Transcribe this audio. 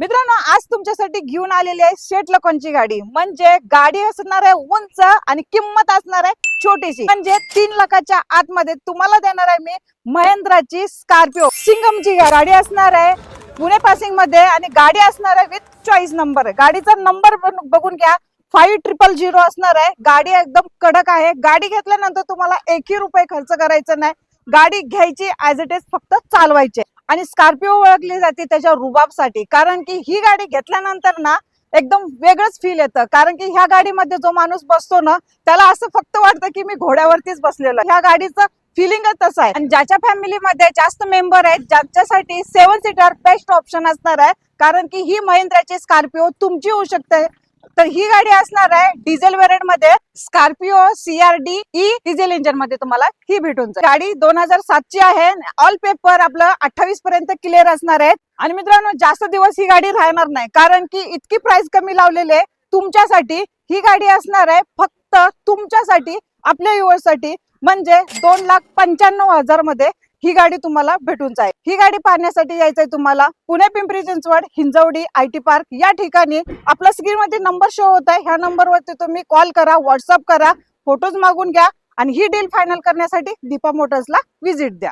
मित्रांनो, आज तुमच्यासाठी घेऊन आलेली आहे शेट लोकांची गाडी. म्हणजे गाडी असणार आहे उंच आणि किंमत असणार आहे छोटीशी. म्हणजे 3 लाखाच्या आतमध्ये तुम्हाला देणार आहे मी महिंद्राची स्कॉर्पिओ सिंगमची गाडी असणार आहे पुणे पासिंग मध्ये. आणि गाडी असणार आहे विथ चॉईस नंबर. गाडीचा नंबर बघून घ्या, 5000 असणार आहे. गाडी एकदम कडक आहे. गाडी घेतल्यानंतर तुम्हाला एकही रुपये खर्च करायचा नाही. गाडी घ्यायची ऍज इट इज, फक्त चालवायची. आणि स्कॉर्पिओ ओळखली जाते त्याच्या रुबाबसाठी, कारण की ही गाडी घेतल्यानंतर ना एकदम वेगळंच फील येतं. कारण की ह्या गाडीमध्ये जो माणूस बसतो ना, त्याला असं फक्त वाटतं की मी घोड्यावरतीच बसलेलो. ह्या गाडीचं फिलिंगच तसं आहे. आणि ज्याच्या फॅमिलीमध्ये जास्त मेंबर आहेत ज्यांच्यासाठी 7 सीटर बेस्ट ऑप्शन असणार आहे. कारण की ही महिंद्राची स्कॉर्पिओ तुमची होऊ शकते. तर ही गाडी असणार आहे डिझेल व्हेरियंट मध्ये, Scorpio CRD E diesel engine मध्ये तुम्हाला ही भेटून जाईल. गाडी 2007 ची आहे. ऑल पेपर आपलं 28 पर्यंत क्लिअर असणार आहे. आणि मित्रांनो, जास्त दिवस ही गाडी राहणार नाही, कारण की इतकी प्राइस कमी लावलेली आहे तुमच्यासाठी. ही गाडी असणार आहे फक्त तुमच्यासाठी, आपल्या युवरसाठी. म्हणजे 2,95,000 मध्ये ही गाडी तुम्हाला भेटून जाईल. ही गाडी पाहण्यासाठी यायचंय तुम्हाला पुणे पिंपरी चिंचवड हिंजवडी IT पार्क या ठिकाणी. आपला स्क्रीन मध्ये नंबर शो होत आहे. ह्या नंबरवरती तुम्ही कॉल करा, व्हॉट्सअप करा, फोटोज मागून घ्या आणि ही डील फायनल करण्यासाठी दीपा मोटर्सला व्हिजिट द्या.